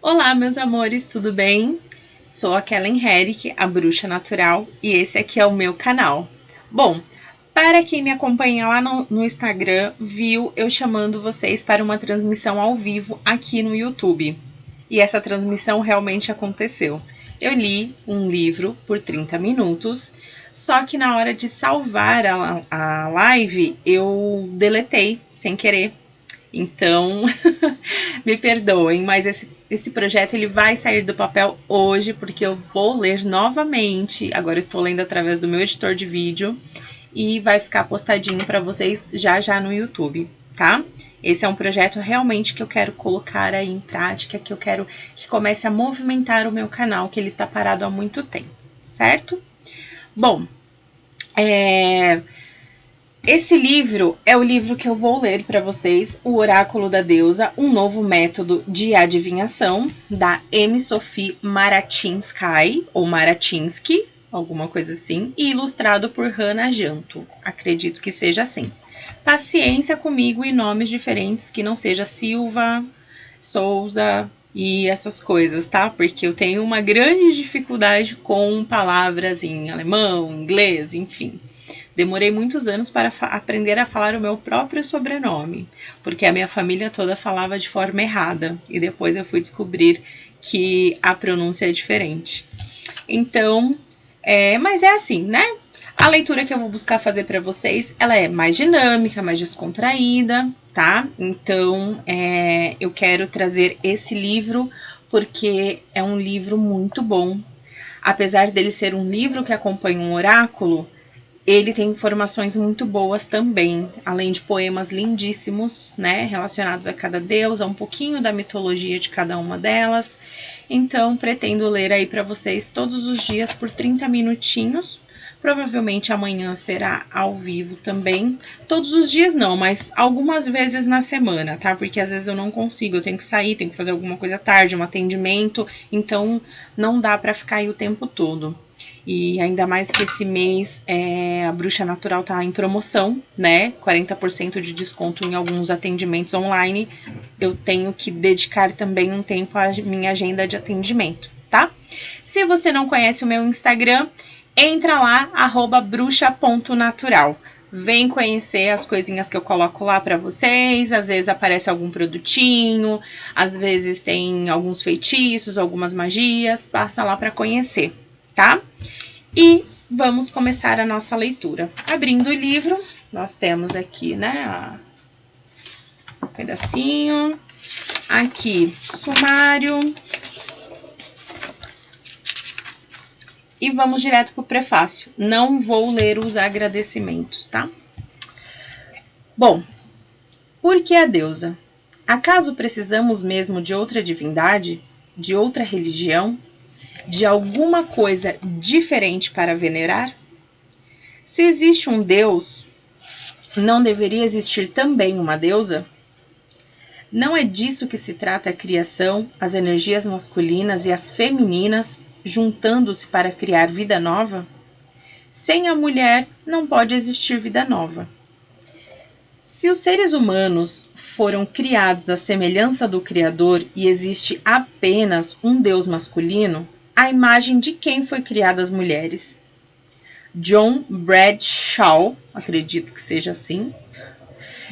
Olá, meus amores, tudo bem? Sou a Kellen Herrick, a Bruxa Natural, e esse aqui é o meu canal. Bom, para quem me acompanha lá no Instagram, viu eu chamando vocês para uma transmissão ao vivo aqui no YouTube. E essa transmissão realmente aconteceu. Eu li um livro por 30 minutos, só que na hora de salvar a live, eu deletei sem querer. Então, me perdoem, mas esse projeto ele vai sair do papel hoje, porque eu vou ler novamente. Agora eu estou lendo através do meu editor de vídeo e vai ficar postadinho para vocês já no YouTube, tá? Esse é um projeto realmente que eu quero colocar aí em prática, que eu quero que comece a movimentar o meu canal, que ele está parado há muito tempo, certo? Bom, esse livro é o livro que eu vou ler para vocês, O Oráculo da Deusa, um novo método de adivinhação, da M. Sophie Maratinsky, ou Maratinsky, alguma coisa assim, e ilustrado por Hannah Janto. Acredito que seja assim. Paciência comigo e nomes diferentes, que não seja Silva, Souza e essas coisas, tá? Porque eu tenho uma grande dificuldade com palavras em alemão, inglês, enfim. Demorei muitos anos para aprender a falar o meu próprio sobrenome, porque a minha família toda falava de forma errada, e depois eu fui descobrir que a pronúncia é diferente. Então, mas é assim, né? A leitura que eu vou buscar fazer para vocês, ela é mais dinâmica, mais descontraída, tá? Então, eu quero trazer esse livro porque é um livro muito bom. Apesar dele ser um livro que acompanha um oráculo, ele tem informações muito boas também, além de poemas lindíssimos, né, relacionados a cada deusa, um pouquinho da mitologia de cada uma delas. Então, pretendo ler aí para vocês todos os dias por 30 minutinhos. Provavelmente amanhã será ao vivo também. Todos os dias não, mas algumas vezes na semana, tá? Porque às vezes eu não consigo, eu tenho que sair, tenho que fazer alguma coisa à tarde, um atendimento, então não dá para ficar aí o tempo todo. E ainda mais que esse mês a Bruxa Natural tá em promoção, né? 40% de desconto em alguns atendimentos online. Eu tenho que dedicar também um tempo à minha agenda de atendimento, tá? Se você não conhece o meu Instagram, entra lá, @bruxa.natural. Vem conhecer as coisinhas que eu coloco lá para vocês. Às vezes aparece algum produtinho, às vezes tem alguns feitiços, algumas magias. Passa lá para conhecer, tá? E vamos começar a nossa leitura. Abrindo o livro, nós temos aqui, né, um pedacinho. Aqui, sumário. E vamos direto para o prefácio. Não vou ler os agradecimentos, tá? Bom, por que a deusa? Acaso precisamos mesmo de outra divindade? De outra religião? De alguma coisa diferente para venerar? Se existe um Deus, não deveria existir também uma deusa? Não é disso que se trata a criação, as energias masculinas e as femininas juntando-se para criar vida nova? Sem a mulher não pode existir vida nova. Se os seres humanos foram criados à semelhança do Criador e existe apenas um Deus masculino, a imagem de quem foi criada as mulheres? John Bradshaw, acredito que seja assim,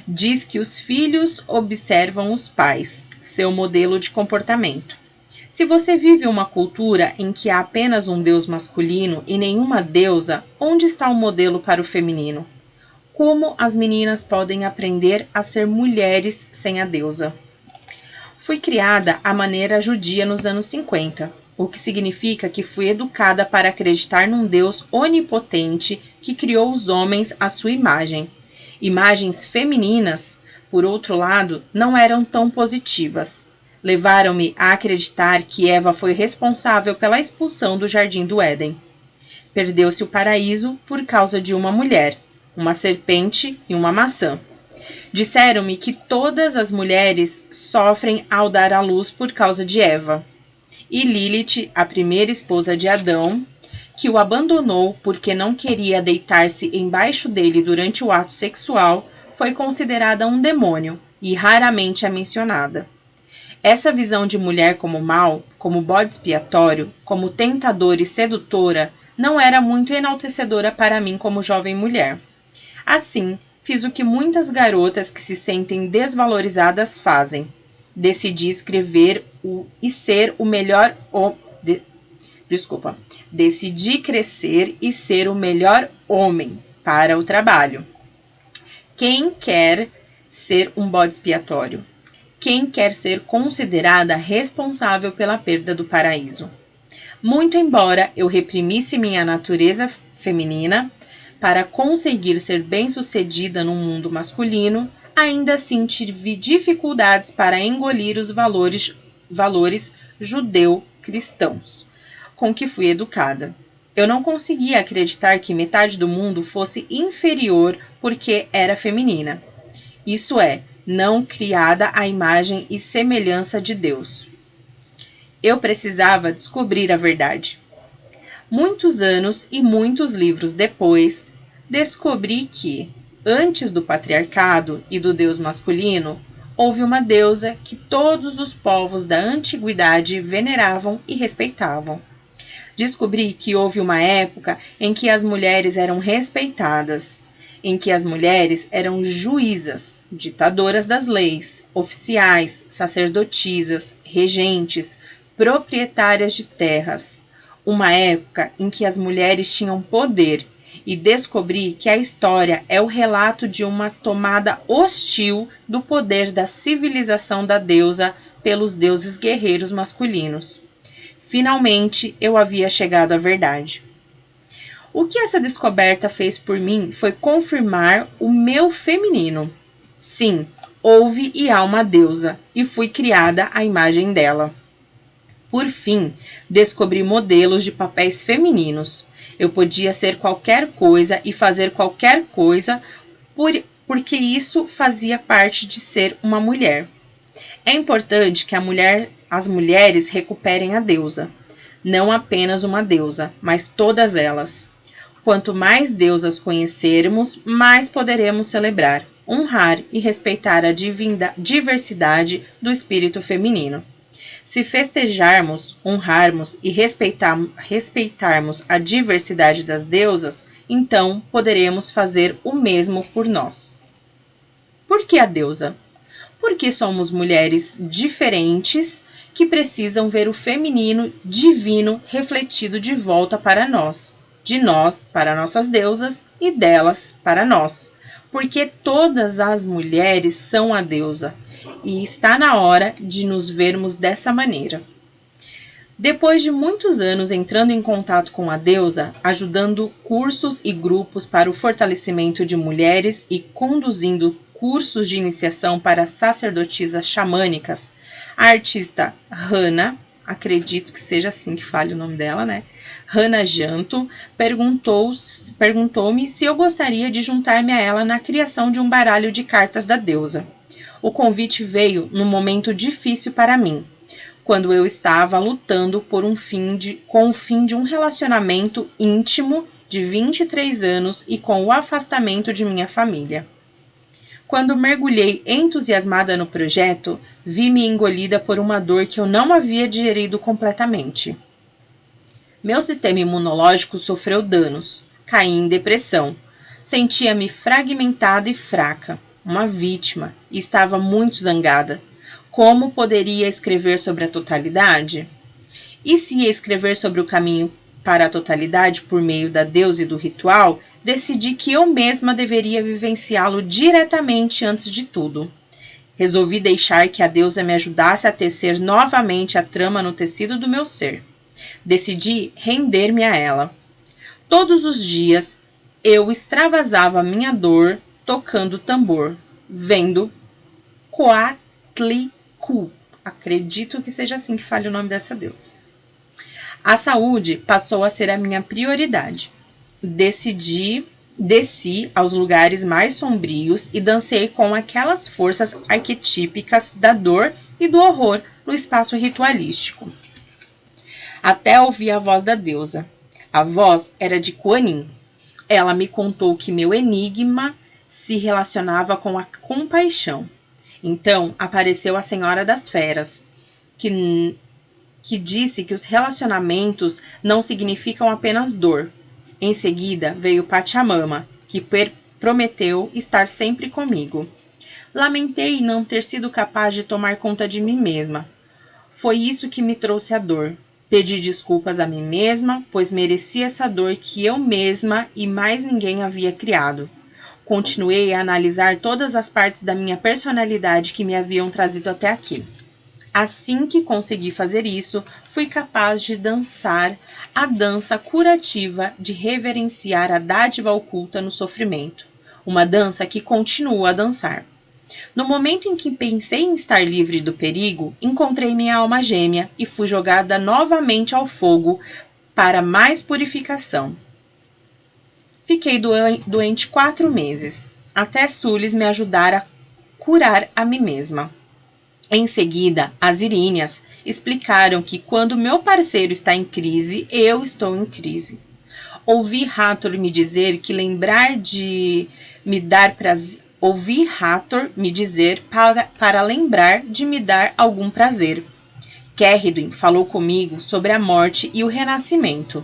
diz que os filhos observam os pais, seu modelo de comportamento. Se você vive uma cultura em que há apenas um deus masculino e nenhuma deusa, onde está o modelo para o feminino? Como as meninas podem aprender a ser mulheres sem a deusa? Fui criada à maneira judia nos anos 50, o que significa que fui educada para acreditar num Deus onipotente que criou os homens à sua imagem. Imagens femininas, por outro lado, não eram tão positivas. Levaram-me a acreditar que Eva foi responsável pela expulsão do Jardim do Éden. Perdeu-se o paraíso por causa de uma mulher, uma serpente e uma maçã. Disseram-me que todas as mulheres sofrem ao dar à luz por causa de Eva. E Lilith, a primeira esposa de Adão, que o abandonou porque não queria deitar-se embaixo dele durante o ato sexual, foi considerada um demônio e raramente é mencionada. Essa visão de mulher como mal, como bode expiatório, como tentadora e sedutora, não era muito enaltecedora para mim como jovem mulher. Assim, fiz o que muitas garotas que se sentem desvalorizadas fazem. Decidi escrever e ser o melhor Decidi crescer e ser o melhor homem para o trabalho. Quem quer ser um bode expiatório? Quem quer ser considerada responsável pela perda do paraíso? Muito embora eu reprimisse minha natureza feminina para conseguir ser bem-sucedida no mundo masculino, ainda assim tive dificuldades para engolir os valores judeu-cristãos com que fui educada. Eu não conseguia acreditar que metade do mundo fosse inferior porque era feminina. Isso é, não criada à imagem e semelhança de Deus. Eu precisava descobrir a verdade. Muitos anos e muitos livros depois, descobri que, antes do patriarcado e do Deus masculino, houve uma deusa que todos os povos da antiguidade veneravam e respeitavam. Descobri que houve uma época em que as mulheres eram respeitadas, em que as mulheres eram juízas, ditadoras das leis, oficiais, sacerdotisas, regentes, proprietárias de terras. Uma época em que as mulheres tinham poder, e descobri que a história é o relato de uma tomada hostil do poder da civilização da deusa pelos deuses guerreiros masculinos. Finalmente, eu havia chegado à verdade. O que essa descoberta fez por mim foi confirmar o meu feminino. Sim, houve e há uma deusa, e fui criada à imagem dela. Por fim, descobri modelos de papéis femininos. Eu podia ser qualquer coisa e fazer qualquer coisa porque isso fazia parte de ser uma mulher. É importante que as mulheres recuperem a deusa. Não apenas uma deusa, mas todas elas. Quanto mais deusas conhecermos, mais poderemos celebrar, honrar e respeitar a diversidade do espírito feminino. Se festejarmos, honrarmos e respeitarmos a diversidade das deusas, então poderemos fazer o mesmo por nós. Por que a deusa? Porque somos mulheres diferentes que precisam ver o feminino divino refletido de volta para nós, de nós para nossas deusas e delas para nós. Porque todas as mulheres são a deusa e está na hora de nos vermos dessa maneira. Depois de muitos anos entrando em contato com a deusa, ajudando cursos e grupos para o fortalecimento de mulheres e conduzindo cursos de iniciação para sacerdotisas xamânicas, a artista Hannah, acredito que seja assim que fale o nome dela, né? Hannah Janto, perguntou-me se eu gostaria de juntar-me a ela na criação de um baralho de cartas da deusa. O convite veio num momento difícil para mim, quando eu estava lutando por com o fim de um relacionamento íntimo de 23 anos e com o afastamento de minha família. Quando mergulhei entusiasmada no projeto, vi-me engolida por uma dor que eu não havia digerido completamente. Meu sistema imunológico sofreu danos, caí em depressão, sentia-me fragmentada e fraca, uma vítima, e estava muito zangada. Como poderia escrever sobre a totalidade? E se ia escrever sobre o caminho para a totalidade por meio da deusa e do ritual, decidi que eu mesma deveria vivenciá-lo diretamente antes de tudo. Resolvi deixar que a deusa me ajudasse a tecer novamente a trama no tecido do meu ser. Decidi render-me a ela. Todos os dias, eu extravasava minha dor tocando tambor, vendo Coatlicue. Acredito que seja assim que fale o nome dessa deusa. A saúde passou a ser a minha prioridade. Desci aos lugares mais sombrios e dancei com aquelas forças arquetípicas da dor e do horror no espaço ritualístico. Até ouvi a voz da deusa. A voz era de Kuan Yin. Ela me contou que meu enigma se relacionava com a compaixão. Então apareceu a Senhora das Feras, que disse que os relacionamentos não significam apenas dor. Em seguida veio Pachamama, que prometeu estar sempre comigo. Lamentei não ter sido capaz de tomar conta de mim mesma. Foi isso que me trouxe a dor. Pedi desculpas a mim mesma, pois merecia essa dor que eu mesma e mais ninguém havia criado. Continuei a analisar todas as partes da minha personalidade que me haviam trazido até aqui. Assim que consegui fazer isso, fui capaz de dançar a dança curativa de reverenciar a dádiva oculta no sofrimento. Uma dança que continuo a dançar. No momento em que pensei em estar livre do perigo, encontrei minha alma gêmea e fui jogada novamente ao fogo para mais purificação. Fiquei doente 4 meses, até Sulis me ajudar a curar a mim mesma. Em seguida, as Iríneas explicaram que quando meu parceiro está em crise, eu estou em crise. Ouvi Hathor me dizer que lembrar de me dar prazer. Ouvi Hathor me dizer para lembrar de me dar algum prazer. Cerridwen falou comigo sobre a morte e o renascimento.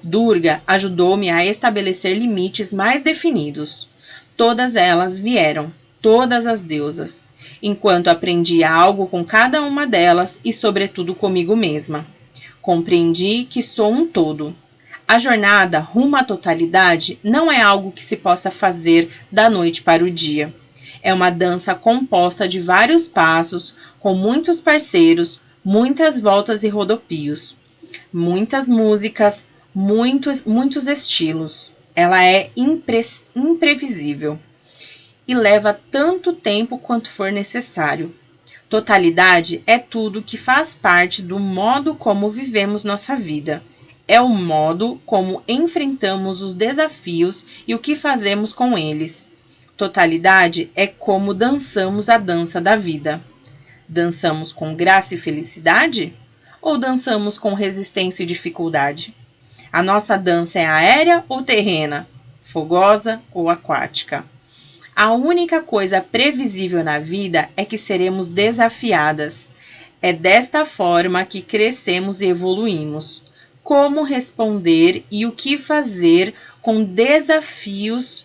Durga ajudou-me a estabelecer limites mais definidos. Todas elas vieram, todas as deusas, enquanto aprendia algo com cada uma delas e, sobretudo, comigo mesma. Compreendi que sou um todo. A jornada rumo à totalidade não é algo que se possa fazer da noite para o dia. É uma dança composta de vários passos, com muitos parceiros, muitas voltas e rodopios, muitas músicas, muitos estilos. Ela é imprevisível e leva tanto tempo quanto for necessário. Totalidade é tudo que faz parte do modo como vivemos nossa vida. É o modo como enfrentamos os desafios e o que fazemos com eles. Totalidade é como dançamos a dança da vida. Dançamos com graça e felicidade? Ou dançamos com resistência e dificuldade? A nossa dança é aérea ou terrena? Fogosa ou aquática? A única coisa previsível na vida é que seremos desafiadas. É desta forma que crescemos e evoluímos. Como responder e o que fazer com desafios?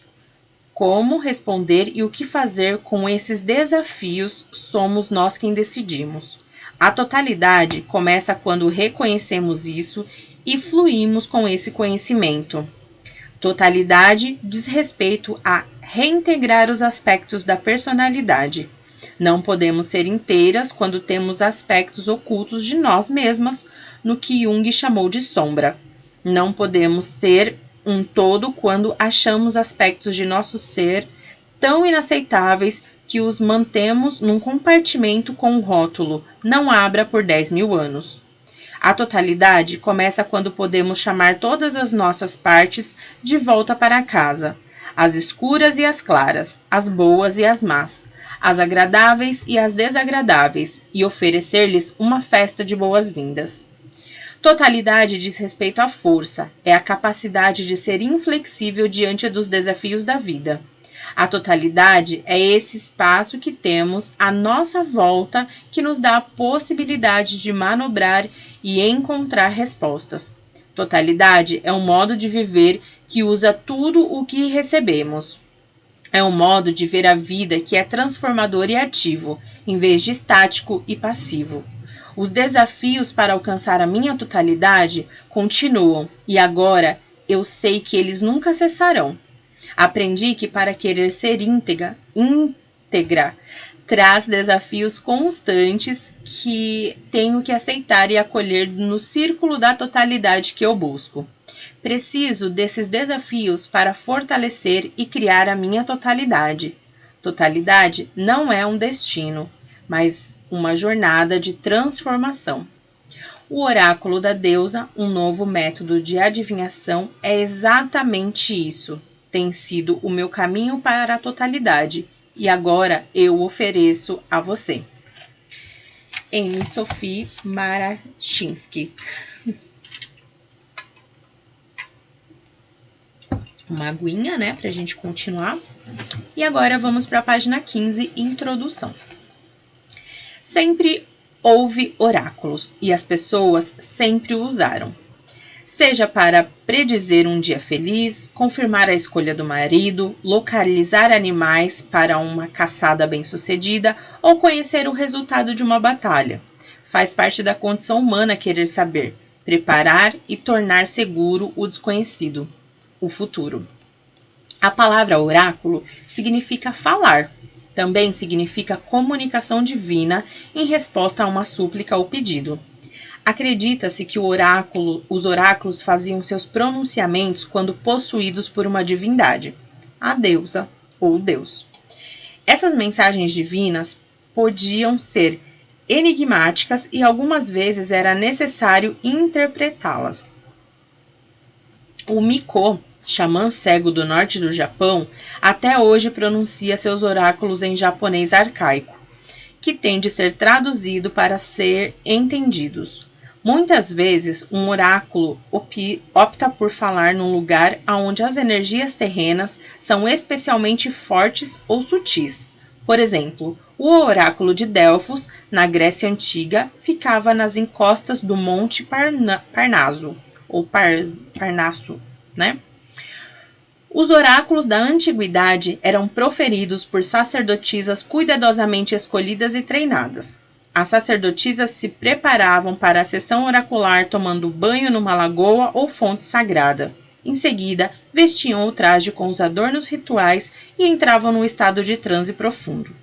Como responder e o que fazer com esses desafios somos nós quem decidimos. A totalidade começa quando reconhecemos isso e fluímos com esse conhecimento. Totalidade diz respeito a reintegrar os aspectos da personalidade. Não podemos ser inteiras quando temos aspectos ocultos de nós mesmas, no que Jung chamou de sombra. Não podemos ser um todo quando achamos aspectos de nosso ser tão inaceitáveis que os mantemos num compartimento com o rótulo "não abra por 10.000 anos". A totalidade começa quando podemos chamar todas as nossas partes de volta para casa, as escuras e as claras, as boas e as más, as agradáveis e as desagradáveis, e oferecer-lhes uma festa de boas-vindas. Totalidade diz respeito à força, é a capacidade de ser inflexível diante dos desafios da vida. A totalidade é esse espaço que temos à nossa volta que nos dá a possibilidade de manobrar e encontrar respostas. Totalidade é um modo de viver que usa tudo o que recebemos. É um modo de ver a vida que é transformador e ativo, em vez de estático e passivo. Os desafios para alcançar a minha totalidade continuam, e agora eu sei que eles nunca cessarão. Aprendi que para querer ser íntegra traz desafios constantes que tenho que aceitar e acolher no círculo da totalidade que eu busco. Preciso desses desafios para fortalecer e criar a minha totalidade. Totalidade não é um destino, mas uma jornada de transformação. O oráculo da deusa, um novo método de adivinhação, é exatamente isso. Tem sido o meu caminho para a totalidade e agora eu ofereço a você. Amy Sophie Marachinsky. Uma aguinha, né, pra gente continuar. E agora vamos para a página 15, introdução. Sempre houve oráculos e as pessoas sempre o usaram. Seja para predizer um dia feliz, confirmar a escolha do marido, localizar animais para uma caçada bem-sucedida ou conhecer o resultado de uma batalha. Faz parte da condição humana querer saber, preparar e tornar seguro o desconhecido, o futuro. A palavra oráculo significa falar. Também significa comunicação divina em resposta a uma súplica ou pedido. Acredita-se que os oráculos faziam seus pronunciamentos quando possuídos por uma divindade, a deusa ou Deus. Essas mensagens divinas podiam ser enigmáticas e algumas vezes era necessário interpretá-las. O Miko, xamã cego do norte do Japão, até hoje pronuncia seus oráculos em japonês arcaico, que tem de ser traduzido para ser entendidos. Muitas vezes, um oráculo opta por falar num lugar onde as energias terrenas são especialmente fortes ou sutis. Por exemplo, o oráculo de Delfos, na Grécia Antiga, ficava nas encostas do Monte Parnaso, ou Parnasso, né? Os oráculos da antiguidade eram proferidos por sacerdotisas cuidadosamente escolhidas e treinadas. As sacerdotisas se preparavam para a sessão oracular tomando banho numa lagoa ou fonte sagrada. Em seguida, vestiam o traje com os adornos rituais e entravam num estado de transe profundo.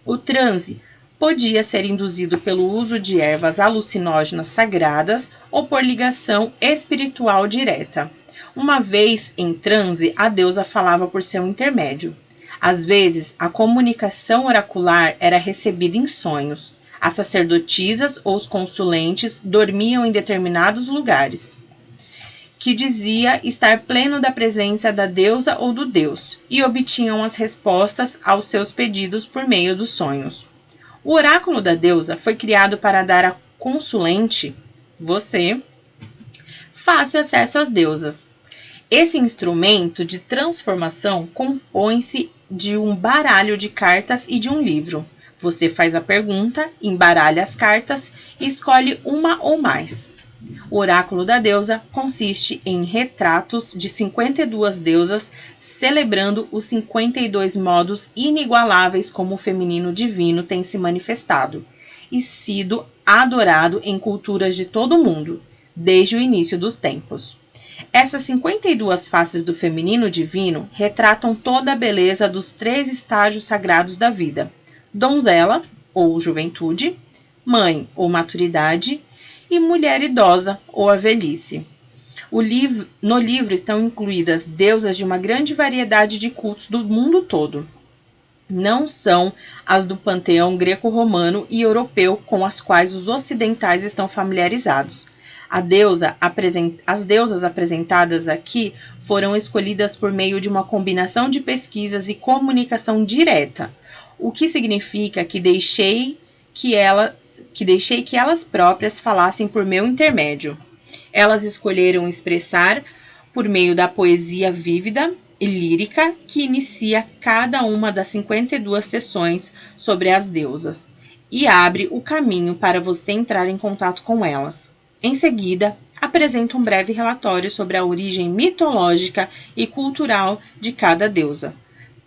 O transe podia ser induzido pelo uso de ervas alucinógenas sagradas ou por ligação espiritual direta. Uma vez em transe, a deusa falava por seu intermédio. Às vezes, a comunicação oracular era recebida em sonhos. As sacerdotisas ou os consulentes dormiam em determinados lugares, que dizia estar pleno da presença da deusa ou do deus, e obtinham as respostas aos seus pedidos por meio dos sonhos. O oráculo da deusa foi criado para dar à consulente, você, fácil acesso às deusas. Esse instrumento de transformação compõe-se de um baralho de cartas e de um livro. Você faz a pergunta, embaralha as cartas e escolhe uma ou mais. O oráculo da deusa consiste em retratos de 52 deusas celebrando os 52 modos inigualáveis como o feminino divino tem se manifestado e sido adorado em culturas de todo o mundo, desde o início dos tempos. Essas 52 faces do feminino divino retratam toda a beleza dos 3 estágios sagrados da vida: donzela, ou juventude, mãe, ou maturidade, e mulher idosa, ou a velhice. No livro estão incluídas deusas de uma grande variedade de cultos do mundo todo. Não são as do panteão greco-romano e europeu com as quais os ocidentais estão familiarizados. As deusas apresentadas aqui foram escolhidas por meio de uma combinação de pesquisas e comunicação direta, o que significa que deixei que elas próprias falassem por meu intermédio. Elas escolheram expressar por meio da poesia vívida e lírica que inicia cada uma das 52 sessões sobre as deusas e abre o caminho para você entrar em contato com elas. Em seguida, apresenta um breve relatório sobre a origem mitológica e cultural de cada deusa,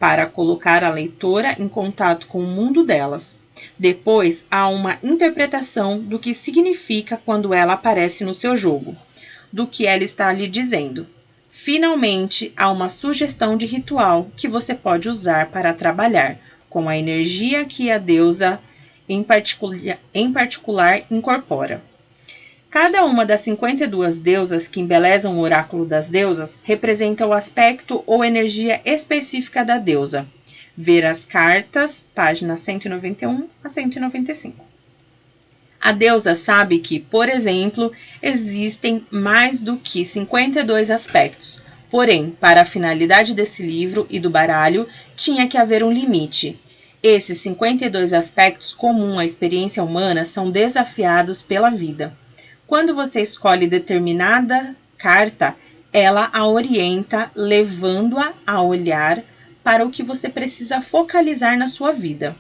para colocar a leitora em contato com o mundo delas. Depois, há uma interpretação do que significa quando ela aparece no seu jogo, do que ela está lhe dizendo. Finalmente, há uma sugestão de ritual que você pode usar para trabalhar com a energia que a deusa em particular incorpora. Cada uma das 52 deusas que embelezam o oráculo das deusas representa o aspecto ou energia específica da deusa. Ver as cartas, páginas 191 a 195. A deusa sabe que, por exemplo, existem mais do que 52 aspectos. Porém, para a finalidade desse livro e do baralho, tinha que haver um limite. Esses 52 aspectos comuns à experiência humana são desafiados pela vida. Quando você escolhe determinada carta, ela a orienta, levando-a a olhar para o que você precisa focalizar na sua vida.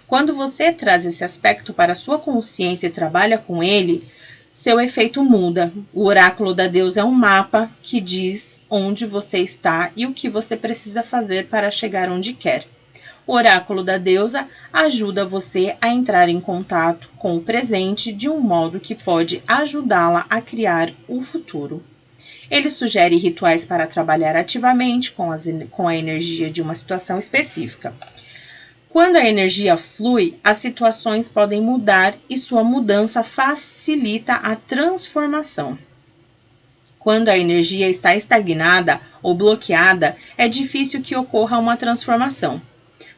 Quando você traz esse aspecto para a sua consciência e trabalha com ele, seu efeito muda. O oráculo da deusa é um mapa que diz onde você está e o que você precisa fazer para chegar onde quer. O oráculo da deusa ajuda você a entrar em contato com o presente de um modo que pode ajudá-la a criar o futuro. Ele sugere rituais para trabalhar ativamente com a energia de uma situação específica. Quando a energia flui, as situações podem mudar e sua mudança facilita a transformação. Quando a energia está estagnada ou bloqueada, é difícil que ocorra uma transformação.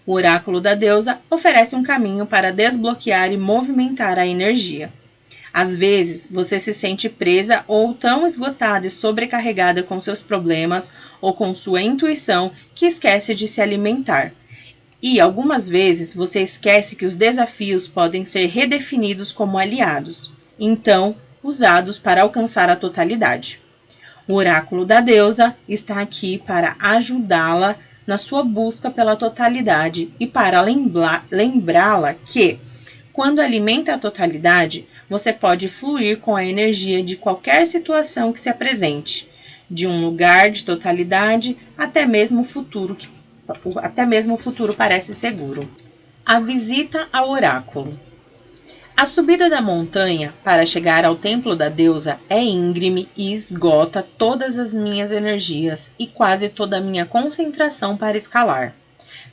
O oráculo da deusa oferece um caminho para desbloquear e movimentar a energia. Às vezes, você se sente presa ou tão esgotada e sobrecarregada com seus problemas ou com sua intuição que esquece de se alimentar. E, algumas vezes, você esquece que os desafios podem ser redefinidos como aliados, então usados para alcançar a totalidade. O oráculo da deusa está aqui para ajudá-la na sua busca pela totalidade e para lembrá-la que, quando alimenta a totalidade, você pode fluir com a energia de qualquer situação que se apresente, de um lugar de totalidade até mesmo o futuro parece seguro. A visita ao oráculo. A subida da montanha para chegar ao templo da deusa é íngreme e esgota todas as minhas energias e quase toda a minha concentração para escalar.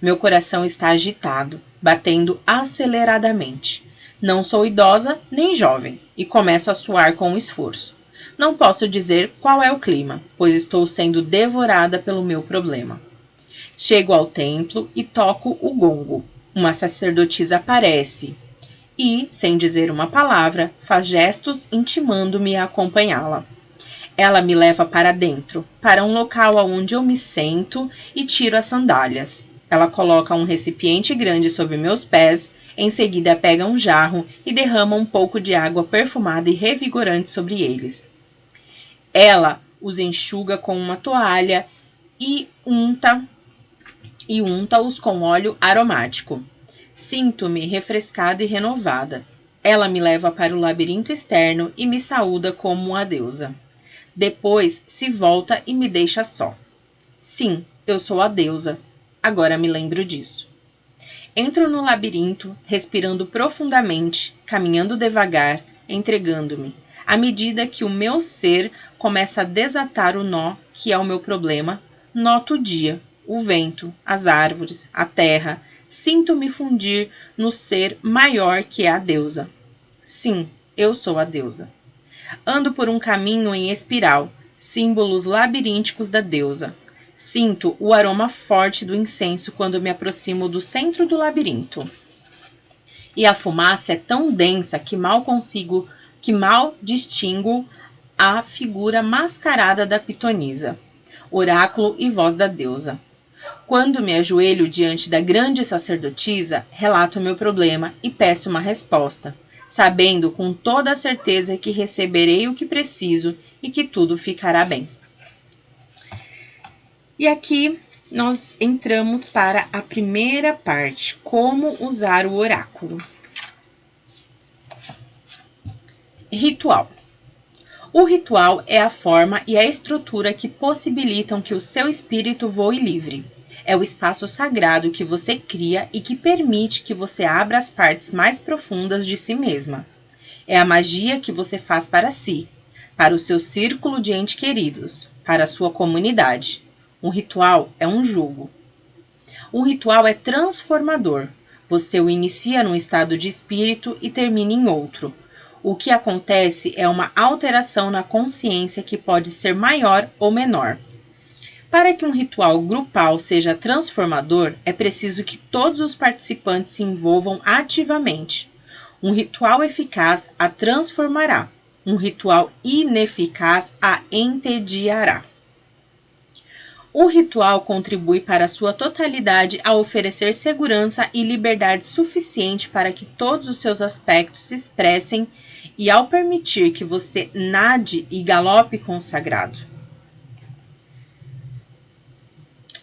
Meu coração está agitado, batendo aceleradamente. Não sou idosa nem jovem e começo a suar com esforço. Não posso dizer qual é o clima, pois estou sendo devorada pelo meu problema. Chego ao templo e toco o gongo. Uma sacerdotisa aparece e, sem dizer uma palavra, faz gestos intimando-me a acompanhá-la. Ela me leva para dentro, para um local onde eu me sento e tiro as sandálias. Ela coloca um recipiente grande sobre meus pés, em seguida pega um jarro e derrama um pouco de água perfumada e revigorante sobre eles. Ela os enxuga com uma toalha e unta-os com óleo aromático. Sinto-me refrescada e renovada. Ela me leva para o labirinto externo e me saúda como uma deusa. Depois se volta e me deixa só. Sim, eu sou a deusa. Agora me lembro disso. Entro no labirinto, respirando profundamente, caminhando devagar, entregando-me. À medida que o meu ser começa a desatar o nó que é o meu problema, noto o dia, o vento, as árvores, a terra. Sinto-me fundir no ser maior que é a deusa. Sim, eu sou a deusa. Ando por um caminho em espiral, símbolos labirínticos da deusa. Sinto o aroma forte do incenso quando me aproximo do centro do labirinto. E a fumaça é tão densa que mal distingo a figura mascarada da pitonisa, oráculo e voz da deusa. Quando me ajoelho diante da grande sacerdotisa, relato meu problema e peço uma resposta, sabendo com toda a certeza que receberei o que preciso e que tudo ficará bem. E aqui nós entramos para a primeira parte, como usar o oráculo. Ritual. O ritual é a forma e a estrutura que possibilitam que o seu espírito voe livre. É o espaço sagrado que você cria e que permite que você abra as partes mais profundas de si mesma. É a magia que você faz para si, para o seu círculo de entes queridos, para a sua comunidade. Um ritual é um jugo. Um ritual é transformador. Você o inicia num estado de espírito e termina em outro. O que acontece é uma alteração na consciência que pode ser maior ou menor. Para que um ritual grupal seja transformador, é preciso que todos os participantes se envolvam ativamente. Um ritual eficaz a transformará. Um ritual ineficaz a entediará. O ritual contribui para a sua totalidade a oferecer segurança e liberdade suficiente para que todos os seus aspectos se expressem e ao permitir que você nade e galope com o sagrado.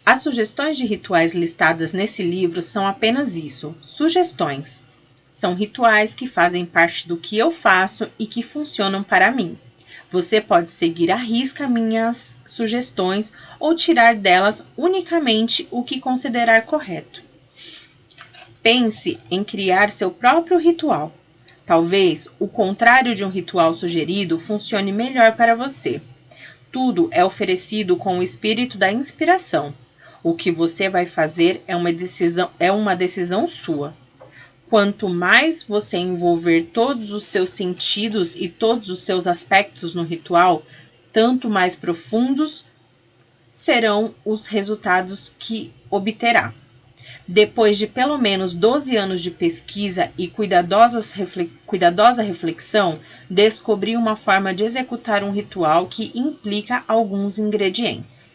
As sugestões de rituais listadas nesse livro são apenas isso, sugestões. São rituais que fazem parte do que eu faço e que funcionam para mim. Você pode seguir à risca minhas sugestões ou tirar delas unicamente o que considerar correto. Pense em criar seu próprio ritual. Talvez o contrário de um ritual sugerido funcione melhor para você. Tudo é oferecido com o espírito da inspiração. O que você vai fazer é uma decisão sua. Quanto mais você envolver todos os seus sentidos e todos os seus aspectos no ritual, tanto mais profundos serão os resultados que obterá. Depois de pelo menos 12 anos de pesquisa e cuidadosa reflexão, descobri uma forma de executar um ritual que implica alguns ingredientes.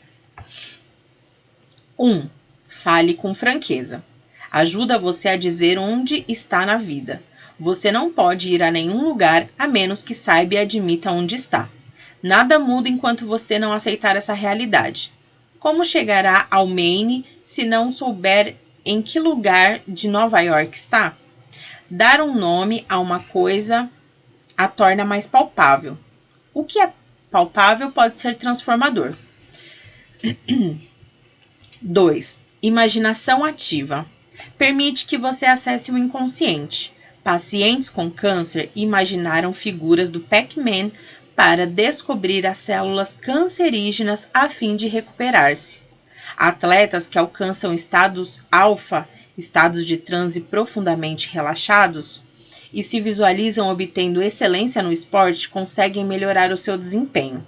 1. Fale com franqueza. Ajuda você a dizer onde está na vida. Você não pode ir a nenhum lugar a menos que saiba e admita onde está. Nada muda enquanto você não aceitar essa realidade. Como chegará ao Maine se não souber em que lugar de Nova York está? Dar um nome a uma coisa a torna mais palpável. O que é palpável pode ser transformador. 2. Imaginação ativa. Permite que você acesse o inconsciente. Pacientes com câncer imaginaram figuras do Pac-Man para descobrir as células cancerígenas a fim de recuperar-se. Atletas que alcançam estados alfa, estados de transe profundamente relaxados, e se visualizam obtendo excelência no esporte, conseguem melhorar o seu desempenho.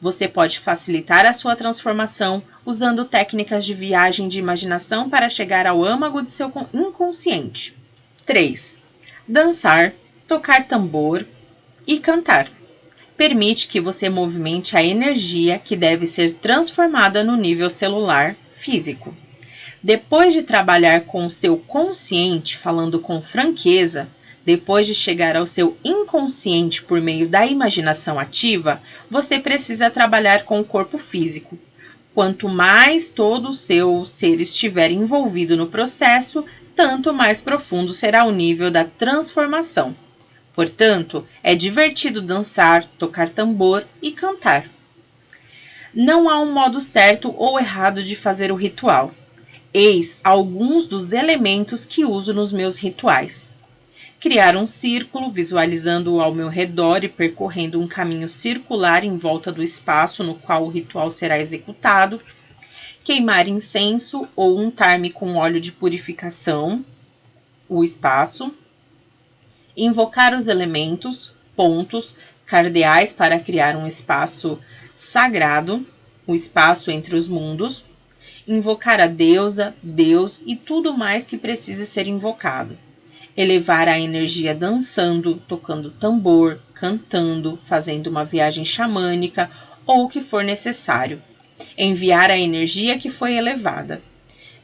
Você pode facilitar a sua transformação usando técnicas de viagem de imaginação para chegar ao âmago de seu inconsciente. 3. Dançar, tocar tambor e cantar. Permite que você movimente a energia que deve ser transformada no nível celular físico. Depois de trabalhar com o seu consciente, falando com franqueza, depois de chegar ao seu inconsciente por meio da imaginação ativa, você precisa trabalhar com o corpo físico. Quanto mais todo o seu ser estiver envolvido no processo, tanto mais profundo será o nível da transformação. Portanto, é divertido dançar, tocar tambor e cantar. Não há um modo certo ou errado de fazer o ritual. Eis alguns dos elementos que uso nos meus rituais. Criar um círculo, visualizando-o ao meu redor e percorrendo um caminho circular em volta do espaço no qual o ritual será executado. Queimar incenso ou untar-me com óleo de purificação, o espaço. Invocar os elementos, pontos, cardeais para criar um espaço sagrado, o espaço entre os mundos. Invocar a deusa, Deus e tudo mais que precise ser invocado. Elevar a energia dançando, tocando tambor, cantando, fazendo uma viagem xamânica ou o que for necessário. Enviar a energia que foi elevada.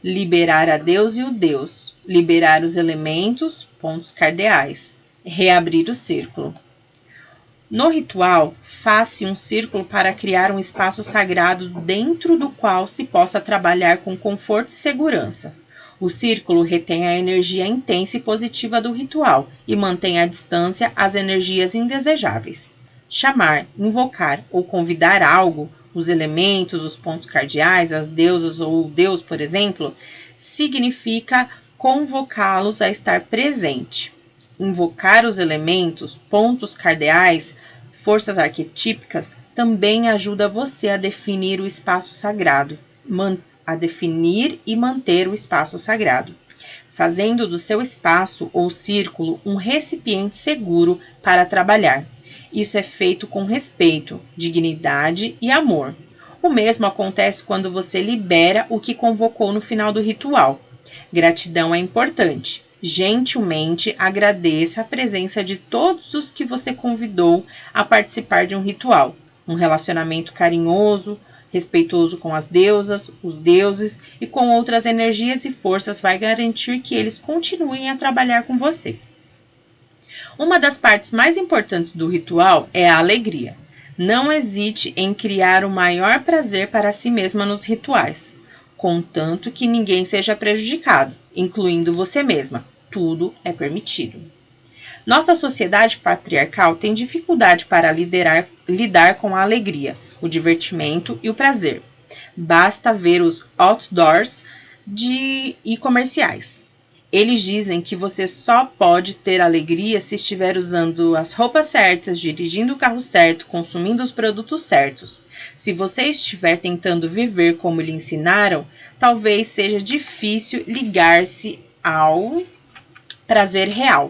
Liberar a Deus e o Deus. Liberar os elementos, pontos cardeais. Reabrir o círculo. No ritual, faça um círculo para criar um espaço sagrado dentro do qual se possa trabalhar com conforto e segurança. O círculo retém a energia intensa e positiva do ritual e mantém à distância as energias indesejáveis. Chamar, invocar ou convidar algo, os elementos, os pontos cardeais, as deusas ou Deus, por exemplo, significa convocá-los a estar presente. Invocar os elementos, pontos cardeais, forças arquetípicas, também ajuda você a definir o espaço sagrado, a definir e manter o espaço sagrado, fazendo do seu espaço ou círculo um recipiente seguro para trabalhar. Isso é feito com respeito, dignidade e amor. O mesmo acontece quando você libera o que convocou no final do ritual. Gratidão é importante. Gentilmente agradeça a presença de todos os que você convidou a participar de um ritual. Um relacionamento carinhoso, respeitoso com as deusas, os deuses e com outras energias e forças vai garantir que eles continuem a trabalhar com você. Uma das partes mais importantes do ritual é a alegria. Não hesite em criar o maior prazer para si mesma nos rituais. contanto que ninguém seja prejudicado, incluindo você mesma. Tudo é permitido. Nossa sociedade patriarcal tem dificuldade para lidar com a alegria, o divertimento e o prazer. Basta ver os outdoors e comerciais. Eles dizem que você só pode ter alegria se estiver usando as roupas certas, dirigindo o carro certo, consumindo os produtos certos. Se você estiver tentando viver como lhe ensinaram, talvez seja difícil ligar-se ao prazer real.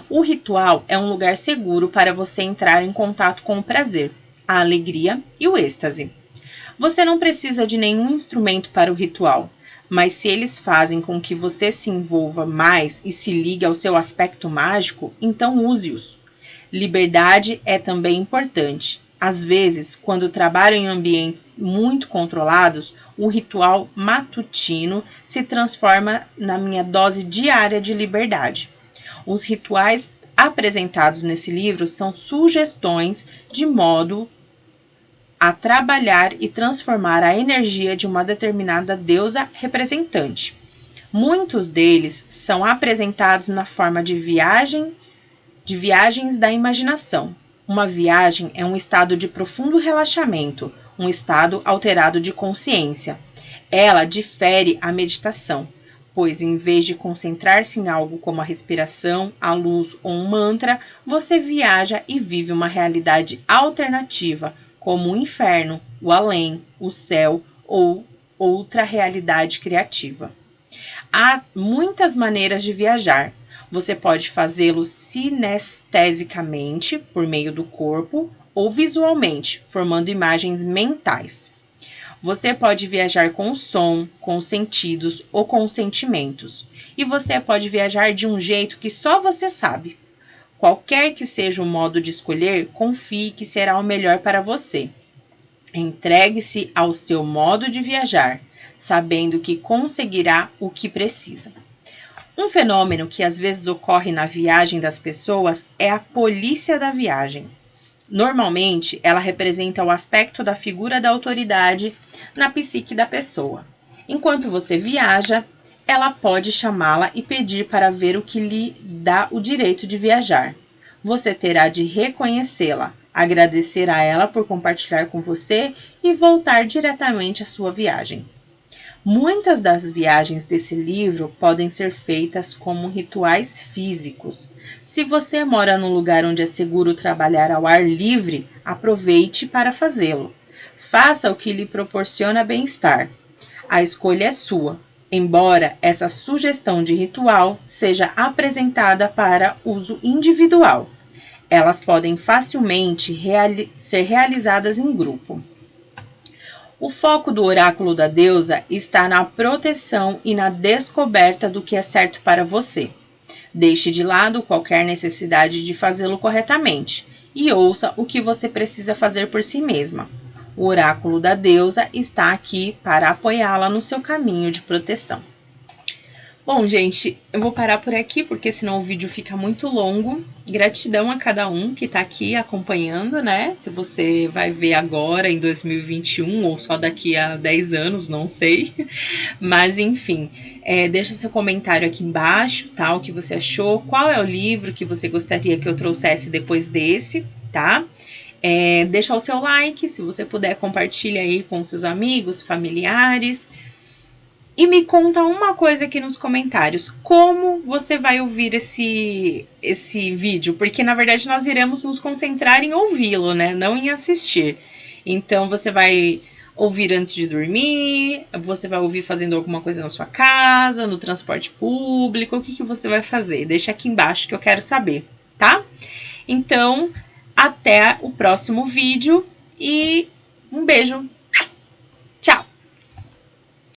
O ritual é um lugar seguro para você entrar em contato com o prazer, a alegria e o êxtase. Você não precisa de nenhum instrumento para o ritual, mas se eles fazem com que você se envolva mais e se ligue ao seu aspecto mágico, então use-os. Liberdade é também importante. Às vezes, quando trabalho em ambientes muito controlados, o ritual matutino se transforma na minha dose diária de liberdade. Os rituais apresentados nesse livro são sugestões de modo a trabalhar e transformar a energia de uma determinada deusa representante. Muitos deles são apresentados na forma de viagens da imaginação. Uma viagem é um estado de profundo relaxamento, um estado alterado de consciência. Ela difere a meditação, pois em vez de concentrar-se em algo como a respiração, a luz ou um mantra, você viaja e vive uma realidade alternativa, como o inferno, o além, o céu ou outra realidade criativa. Há muitas maneiras de viajar. Você pode fazê-lo sinestesicamente, por meio do corpo, ou visualmente, formando imagens mentais. Você pode viajar com o som, com os sentidos ou com os sentimentos. E você pode viajar de um jeito que só você sabe. Qualquer que seja o modo de escolher, confie que será o melhor para você. Entregue-se ao seu modo de viajar, sabendo que conseguirá o que precisa. Um fenômeno que às vezes ocorre na viagem das pessoas é a polícia da viagem. Normalmente, ela representa o aspecto da figura da autoridade na psique da pessoa. Enquanto você viaja, ela pode chamá-la e pedir para ver o que lhe dá o direito de viajar. Você terá de reconhecê-la, agradecer a ela por compartilhar com você e voltar diretamente à sua viagem. Muitas das viagens desse livro podem ser feitas como rituais físicos. Se você mora num lugar onde é seguro trabalhar ao ar livre, aproveite para fazê-lo. Faça o que lhe proporciona bem-estar. A escolha é sua, embora essa sugestão de ritual seja apresentada para uso individual. Elas podem facilmente ser realizadas em grupo. O foco do oráculo da deusa está na proteção e na descoberta do que é certo para você. Deixe de lado qualquer necessidade de fazê-lo corretamente e ouça o que você precisa fazer por si mesma. O oráculo da deusa está aqui para apoiá-la no seu caminho de proteção. Bom, gente, eu vou parar por aqui porque senão o vídeo fica muito longo. Gratidão a cada um que tá aqui acompanhando, né? Se você vai ver agora em 2021 ou só daqui a 10 anos, não sei. Mas enfim, deixa seu comentário aqui embaixo, tá? O que você achou, qual é o livro que você gostaria que eu trouxesse depois desse, tá? Deixa o seu like, se você puder, compartilha aí com seus amigos, familiares. E me conta uma coisa aqui nos comentários, como você vai ouvir esse vídeo? Porque, na verdade, nós iremos nos concentrar em ouvi-lo, né? Não em assistir. Então, você vai ouvir antes de dormir, você vai ouvir fazendo alguma coisa na sua casa, no transporte público, o que você vai fazer? Deixa aqui embaixo que eu quero saber, tá? Então, até o próximo vídeo e um beijo!